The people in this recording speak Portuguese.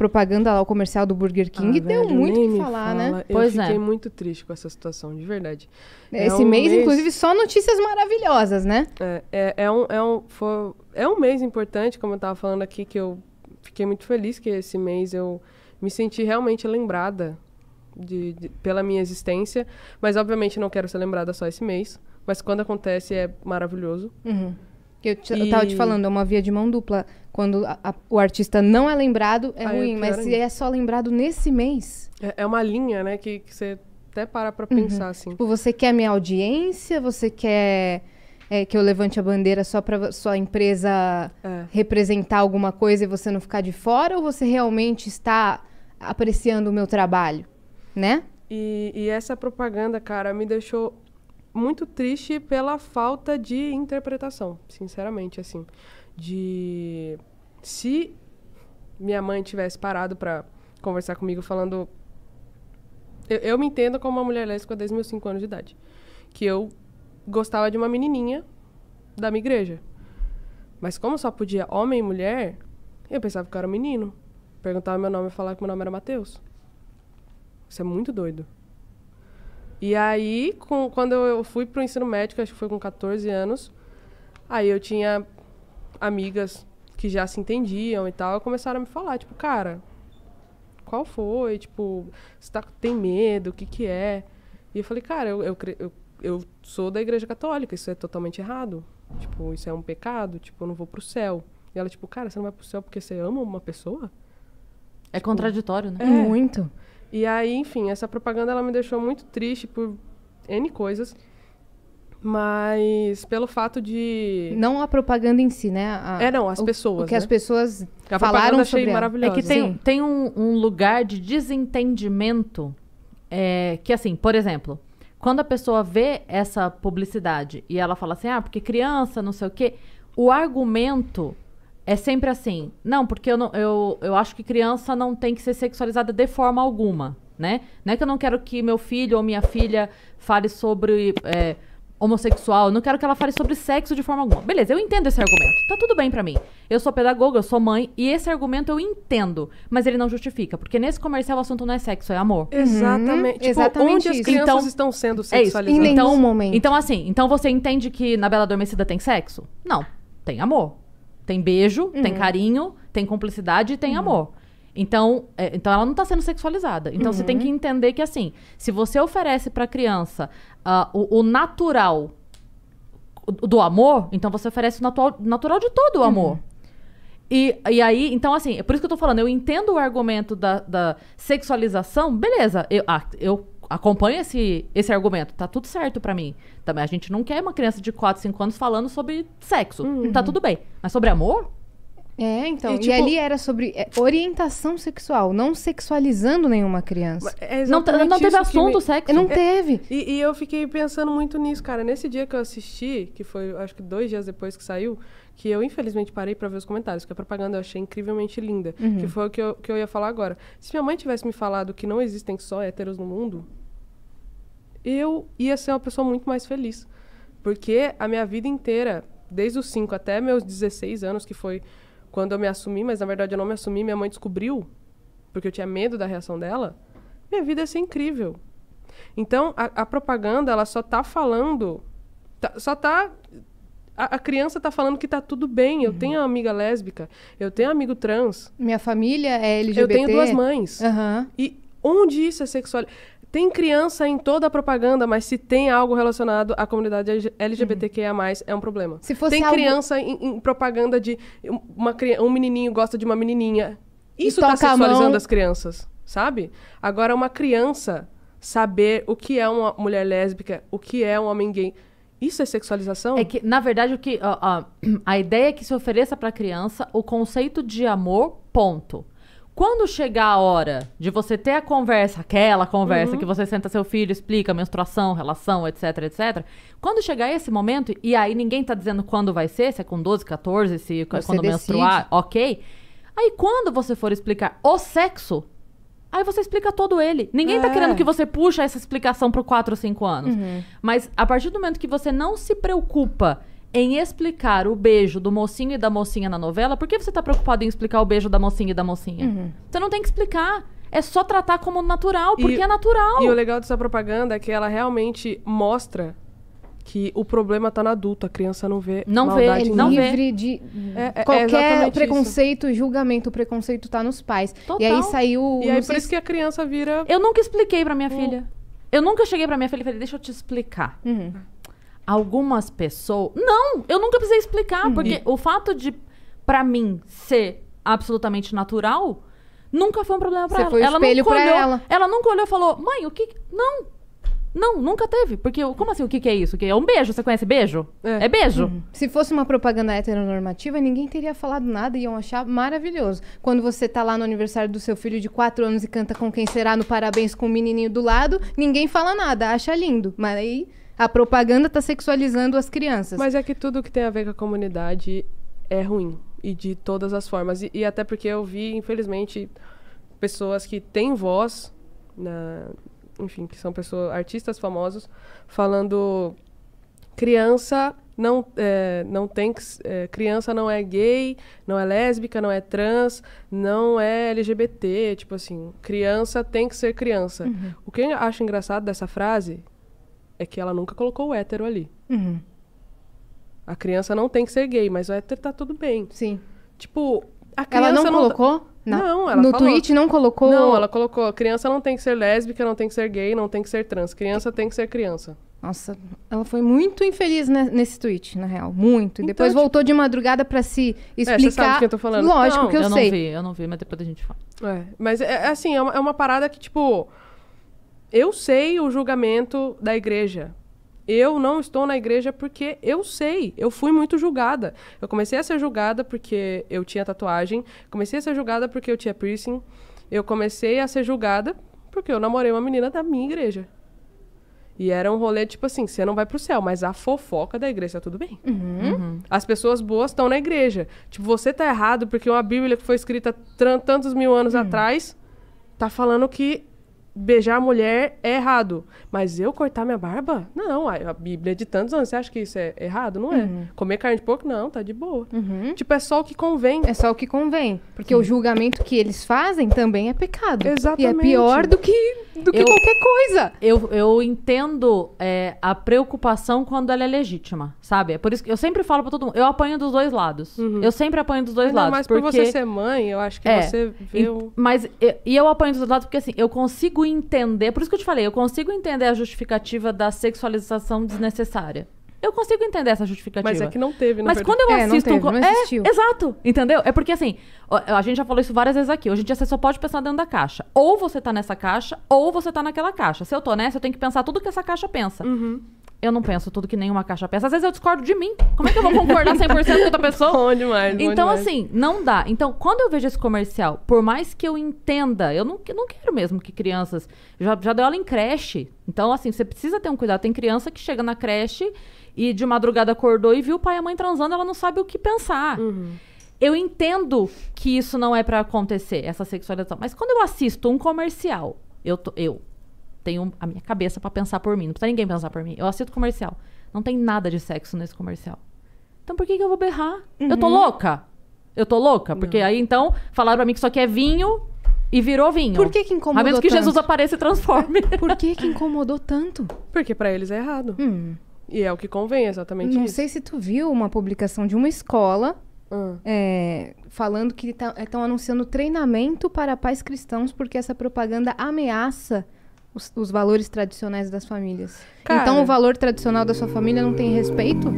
propaganda lá, o comercial do Burger King, deu velho, muito o nem que me fala. falar, né? Eu fiquei muito triste com essa situação, de verdade. Esse mês, inclusive, só notícias maravilhosas, né? É um mês importante, como eu tava falando aqui, que eu fiquei muito feliz que esse mês eu me senti realmente lembrada pela minha existência. Mas, obviamente, não quero ser lembrada só esse mês. Mas quando acontece, é maravilhoso. Uhum. Eu tava te falando, é uma via de mão dupla. Quando o artista não é lembrado, é ruim. Mas se é só lembrado nesse mês... É uma linha, né, que você até para pra pensar, assim. Tipo, você quer minha audiência? Você quer que eu levante a bandeira só pra sua empresa representar alguma coisa e você não ficar de fora? Ou você realmente está apreciando o meu trabalho, né? E essa propaganda, cara, me deixou muito triste pela falta de interpretação, sinceramente, assim. Se minha mãe tivesse parado pra conversar comigo falando... Eu me entendo como uma mulher lésbica desde meus 5 anos de idade. Que eu gostava de uma menininha da minha igreja. Mas como só podia homem e mulher, eu pensava que eu era um menino. Perguntava meu nome e falava que meu nome era Matheus. Isso é muito doido. E aí, quando eu fui pro ensino médio, acho que foi com 14 anos, aí eu tinha amigas que já se entendiam e tal, e começaram a me falar, tipo, cara, qual foi? Tipo, você tem medo? O que é? E eu falei, cara, eu sou da igreja católica, isso é totalmente errado. Tipo, isso é um pecado, tipo, eu não vou pro céu. E ela, tipo, cara, você não vai pro céu porque você ama uma pessoa? É tipo, contraditório, né? Muito. E aí, enfim, essa propaganda, ela me deixou muito triste por N coisas. Mas pelo fato de... Não a propaganda em si, né? As pessoas, o que as pessoas a falaram achei sobre maravilhosa. É que tem um lugar de desentendimento que, assim, por exemplo, quando a pessoa vê essa publicidade e ela fala assim, porque criança, não sei o quê, o argumento é sempre assim, não, porque eu acho que criança não tem que ser sexualizada de forma alguma, né? Não é que eu não quero que meu filho ou minha filha fale sobre homossexual, eu não quero que ela fale sobre sexo de forma alguma. Beleza, eu entendo esse argumento, tá tudo bem pra mim. Eu sou pedagoga, eu sou mãe, e esse argumento eu entendo, mas ele não justifica, porque nesse comercial o assunto não é sexo, é amor. Exatamente. Tipo, exatamente onde as crianças estão sendo sexualizadas? Em nenhum momento. Então, assim, então você entende que na Bela Adormecida tem sexo? Não, tem amor. Tem beijo, tem carinho, tem cumplicidade e tem amor. Então ela não está sendo sexualizada. Então você tem que entender que, assim, se você oferece para a criança o natural do amor, então você oferece o natural de todo o amor. E aí, então, assim, é por isso que eu tô falando, eu entendo o argumento da sexualização, beleza, eu acompanho esse argumento, tá tudo certo pra mim. Também a gente não quer uma criança de 4, 5 anos falando sobre sexo, tá tudo bem. Mas sobre amor? Então, tipo, ali era sobre orientação sexual, não sexualizando nenhuma criança. Não teve assunto sexo. Não teve. E eu fiquei pensando muito nisso, cara. Nesse dia que eu assisti, que foi, acho que 2 dias depois que saiu, que eu, infelizmente, parei pra ver os comentários, que a propaganda eu achei incrivelmente linda. Que foi o que eu ia falar agora. Se minha mãe tivesse me falado que não existem só héteros no mundo, eu ia ser uma pessoa muito mais feliz. Porque a minha vida inteira, desde os 5 até meus 16 anos, que foi quando eu me assumi, mas na verdade eu não me assumi, minha mãe descobriu, porque eu tinha medo da reação dela, minha vida ia ser incrível. Então, a propaganda, ela só tá falando... A criança tá falando que tá tudo bem. Eu tenho uma amiga lésbica, eu tenho um amigo trans. Minha família é LGBT. Eu tenho 2 mães. E onde isso é sexual? Tem criança em toda a propaganda, mas se tem algo relacionado à comunidade LGBTQIA+, é um problema. Se fosse tem criança em propaganda de um menininho gosta de uma menininha. Isso tá sexualizando as crianças, sabe? Agora, uma criança saber o que é uma mulher lésbica, o que é um homem gay, isso é sexualização? É que, na verdade, a ideia é que se ofereça pra criança o conceito de amor, ponto. Quando chegar a hora de você ter a conversa, aquela conversa que você senta seu filho, explica menstruação, relação, etc, etc. Quando chegar esse momento, e aí ninguém tá dizendo quando vai ser, se é com 12, 14, se quando menstruar, ok. Aí quando você for explicar o sexo, aí você explica todo ele. Ninguém tá querendo que você puxe essa explicação pro 4 ou 5 anos. Mas a partir do momento que você não se preocupa em explicar o beijo do mocinho e da mocinha na novela, por que você tá preocupado em explicar o beijo da mocinha e da mocinha? Você não tem que explicar. É só tratar como natural, porque é natural. E o legal dessa propaganda é que ela realmente mostra que o problema tá no adulto. A criança não vê maldade. Não livre de qualquer preconceito, isso. Julgamento. O preconceito tá nos pais. Total. E aí saiu... E aí por isso que a criança vira... Eu nunca expliquei pra minha filha. Eu nunca cheguei pra minha filha e falei, deixa eu te explicar. Algumas pessoas... Não, eu nunca precisei explicar. Porque o fato de, pra mim, ser absolutamente natural, nunca foi um problema pra ela. Foi Ela espelho nunca pra olhou, ela. Ela nunca olhou e falou, mãe, o que... Não, nunca teve. Porque, como assim, o que é isso? É um beijo, você conhece beijo? É beijo? Se fosse uma propaganda heteronormativa, ninguém teria falado nada e iam achar maravilhoso. Quando você tá lá no aniversário do seu filho de 4 anos e canta Com Quem Será no Parabéns com o menininho do lado, ninguém fala nada, acha lindo. Mas aí a propaganda tá sexualizando as crianças. Mas é que tudo que tem a ver com a comunidade é ruim. E de todas as formas. E até porque eu vi, infelizmente, pessoas que têm voz enfim, que são artistas famosos, falando criança criança não é gay, não é lésbica, não é trans, não é LGBT, tipo assim, criança tem que ser criança. O que eu acho engraçado dessa frase é que ela nunca colocou o hétero ali. A criança não tem que ser gay, mas o hétero tá tudo bem. Sim. Tipo, a criança ela não colocou? Não, ela no falou. tweet não colocou? Não, ela colocou, a criança não tem que ser lésbica, não tem que ser gay, não tem que ser trans. Criança tem que ser criança. Nossa, ela foi muito infeliz nesse tweet, na real. Muito. E depois voltou de madrugada pra se explicar. Você sabe o que eu tô falando? Lógico que eu sei. Eu não vi, mas depois a gente fala. Mas assim, é uma parada que, tipo... Eu sei o julgamento da igreja. Eu não estou na igreja porque eu sei. Eu fui muito julgada. Eu comecei a ser julgada porque eu tinha tatuagem. Comecei a ser julgada porque eu tinha piercing. Eu comecei a ser julgada porque eu namorei uma menina da minha igreja. E era um rolê, tipo assim, você não vai pro céu, mas a fofoca da igreja tá tudo bem. As pessoas boas estão na igreja. Tipo, você tá errado porque uma Bíblia que foi escrita tantos mil anos atrás tá falando que beijar a mulher é errado. Mas eu cortar minha barba? Não, a Bíblia é de tantos anos. Você acha que isso é errado? Não é. Comer carne de porco? Não, tá de boa. Tipo, é só o que convém. É só o que convém. Porque o julgamento que eles fazem também é pecado. Exatamente. E é pior do que qualquer coisa. Eu entendo a preocupação quando ela é legítima, sabe? É por isso que eu sempre falo pra todo mundo, eu apanho dos dois lados. Eu sempre apanho dos dois lados. Mas por você ser mãe, eu acho que você vê Mas eu apanho dos dois lados porque, assim, eu consigo entender, por isso que eu te falei, eu consigo entender a justificativa da sexualização desnecessária. Eu consigo entender essa justificativa. Mas é que não teve, Mas quando eu assisto não existiu. Exato, entendeu? É porque, assim, a gente já falou isso várias vezes aqui. Hoje em dia você só pode pensar dentro da caixa. Ou você tá nessa caixa, ou você tá naquela caixa. Se eu tô nessa, eu tenho que pensar tudo que essa caixa pensa. Eu não penso tudo que nenhuma caixa pensa. Às vezes eu discordo de mim. Como é que eu vou concordar 100% com outra pessoa? Bom demais, então, demais. assim, não dá. Então, quando eu vejo esse comercial, por mais que eu entenda, eu não quero mesmo que crianças... Já deu aula em creche. Então, assim, você precisa ter um cuidado. Tem criança que chega na creche e de madrugada acordou e viu o pai e a mãe transando, ela não sabe o que pensar. Eu entendo que isso não é pra acontecer, essa sexualização. Mas quando eu assisto um comercial, eu tenho a minha cabeça pra pensar por mim. Não precisa ninguém pensar por mim. Eu assisto comercial. Não tem nada de sexo nesse comercial. Então por que eu vou berrar? Eu tô louca? Eu tô louca? Porque aí, então, falaram pra mim que isso aqui é vinho e virou vinho. Por que incomodou A menos que tanto? Jesus apareça e transforme. Por que incomodou tanto? Porque pra eles é errado. E é o que convém, exatamente Não isso. sei se tu viu uma publicação de uma escola falando que estão anunciando treinamento para pais cristãos porque essa propaganda ameaça os valores tradicionais das famílias. Cara, então o valor tradicional da sua família não tem respeito?